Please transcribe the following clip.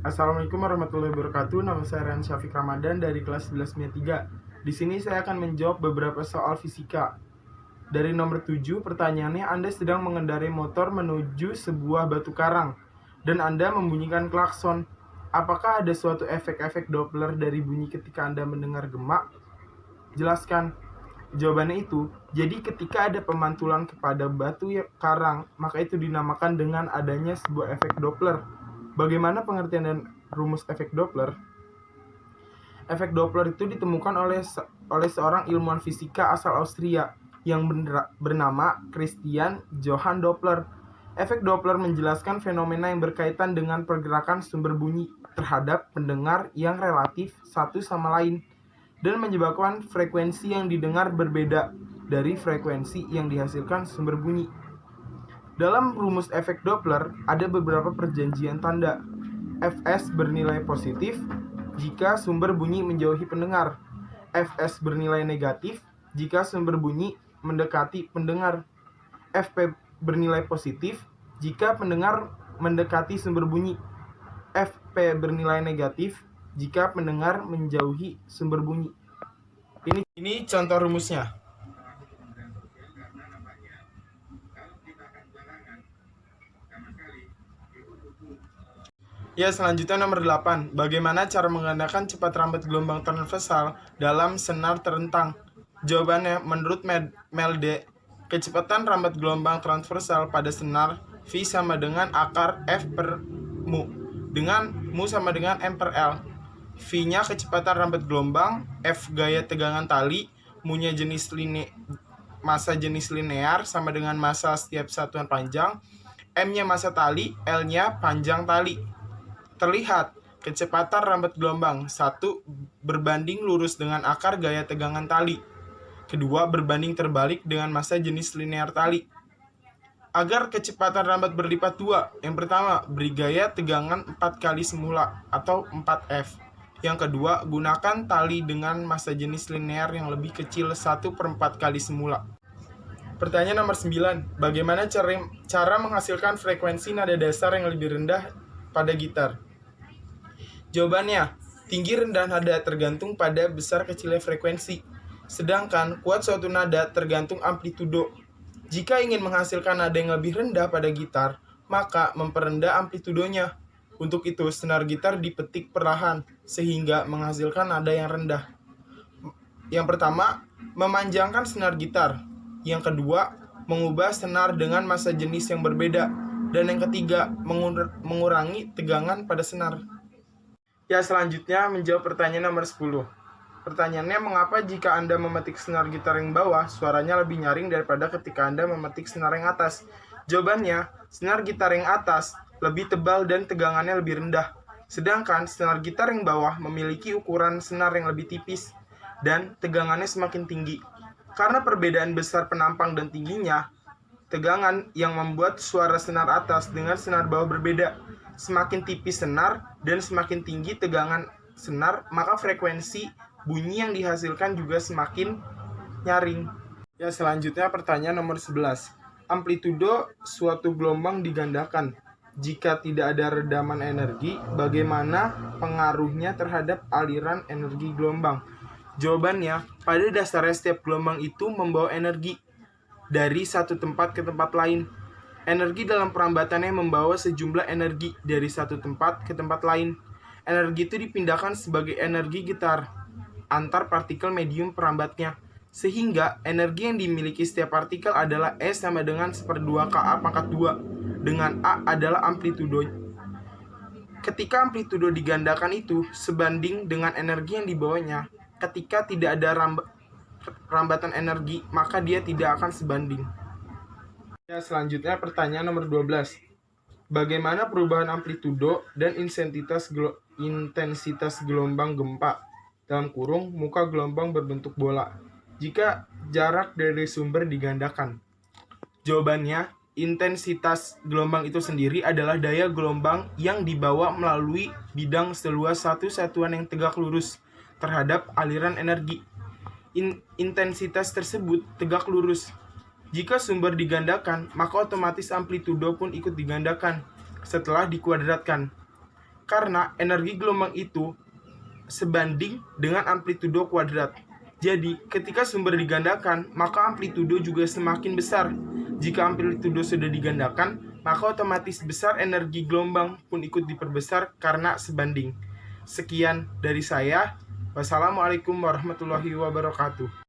Assalamualaikum warahmatullahi wabarakatuh. Nama saya Rian Syafiq Ramadan dari kelas 11 MIA 3. Di sini saya akan menjawab beberapa soal fisika. Dari nomor 7, pertanyaannya, Anda sedang mengendarai motor menuju sebuah batu karang dan Anda membunyikan klakson. Apakah ada suatu efek-efek Doppler dari bunyi ketika Anda mendengar gemak? Jelaskan. Jawabannya itu, jadi ketika ada pemantulan kepada batu karang, maka itu dinamakan dengan adanya sebuah efek Doppler. Bagaimana pengertian dan rumus efek Doppler? Efek Doppler itu ditemukan oleh seorang ilmuwan fisika asal Austria yang bernama Christian Johann Doppler. Efek Doppler menjelaskan fenomena yang berkaitan dengan pergerakan sumber bunyi terhadap pendengar yang relatif satu sama lain dan menyebabkan frekuensi yang didengar berbeda dari frekuensi yang dihasilkan sumber bunyi. Dalam rumus efek Doppler, ada beberapa perjanjian tanda. Fs bernilai positif jika sumber bunyi menjauhi pendengar. Fs bernilai negatif jika sumber bunyi mendekati pendengar. Fp bernilai positif jika pendengar mendekati sumber bunyi. Fp bernilai negatif jika pendengar menjauhi sumber bunyi. Ini contoh rumusnya. Ya, selanjutnya nomor 8. Bagaimana cara menggandakan cepat rambat gelombang transversal dalam senar terentang? Jawabannya, menurut Melde, kecepatan rambat gelombang transversal pada senar V sama dengan akar F per mu, dengan mu sama dengan M per L. V-nya kecepatan rambat gelombang, F gaya tegangan tali, mu-nya massa jenis linear sama dengan massa setiap satuan panjang, M-nya massa tali, L-nya panjang tali. Terlihat, kecepatan rambat gelombang 1 berbanding lurus dengan akar gaya tegangan tali. Kedua, berbanding terbalik dengan massa jenis linear tali. Agar kecepatan rambat berlipat 2, yang pertama, beri gaya tegangan 4 kali semula atau 4F. Yang kedua, gunakan tali dengan massa jenis linear yang lebih kecil 1/4 kali semula. Pertanyaan nomor 9. Bagaimana cara menghasilkan frekuensi nada dasar yang lebih rendah pada gitar? Jawabannya, tinggi rendah nada tergantung pada besar kecilnya frekuensi, sedangkan kuat suatu nada tergantung amplitudo. Jika ingin menghasilkan nada yang lebih rendah pada gitar, maka memperendah amplitudonya. Untuk itu, senar gitar dipetik perlahan, sehingga menghasilkan nada yang rendah. Yang pertama, memanjangkan senar gitar. Yang kedua, mengubah senar dengan massa jenis yang berbeda. Dan yang ketiga, mengurangi tegangan pada senar. Ya, selanjutnya menjawab pertanyaan nomor 10. Pertanyaannya, mengapa jika Anda memetik senar gitar yang bawah, suaranya lebih nyaring daripada ketika Anda memetik senar yang atas? Jawabannya, senar gitar yang atas lebih tebal dan tegangannya lebih rendah. Sedangkan senar gitar yang bawah memiliki ukuran senar yang lebih tipis dan tegangannya semakin tinggi. Karena perbedaan besar penampang dan tingginya, tegangan yang membuat suara senar atas dengan senar bawah berbeda. Semakin tipis senar dan semakin tinggi tegangan senar, maka frekuensi bunyi yang dihasilkan juga semakin nyaring. Ya, selanjutnya pertanyaan nomor 11. Amplitudo suatu gelombang digandakan. Jika tidak ada redaman energi, bagaimana pengaruhnya terhadap aliran energi gelombang? Jawabannya, pada dasarnya setiap gelombang itu membawa energi dari satu tempat ke tempat lain. Energi dalam perambatannya membawa sejumlah energi dari satu tempat ke tempat lain. Energi itu dipindahkan sebagai energi getar antar partikel medium perambatnya, sehingga energi yang dimiliki setiap partikel adalah E sama dengan 1/2 Ka pangkat 2, dengan A adalah amplitudo. Ketika amplitudo digandakan itu sebanding dengan energi yang dibawanya, ketika tidak ada rambatan energi, maka dia tidak akan sebanding. Ya, selanjutnya pertanyaan nomor 12. Bagaimana perubahan amplitudo dan intensitas gelombang gempa dalam kurung muka gelombang berbentuk bola jika jarak dari sumber digandakan? Jawabannya, intensitas gelombang itu sendiri adalah daya gelombang yang dibawa melalui bidang seluas satu satuan yang tegak lurus terhadap aliran energi. Intensitas tersebut tegak lurus. Jika sumber digandakan, maka otomatis amplitudo pun ikut digandakan setelah dikuadratkan. karena energi gelombang itu sebanding dengan amplitudo kuadrat. Jadi, ketika sumber digandakan, maka amplitudo juga semakin besar. Jika amplitudo sudah digandakan, maka otomatis besar energi gelombang pun ikut diperbesar karena sebanding. Sekian dari saya. Wassalamualaikum warahmatullahi wabarakatuh.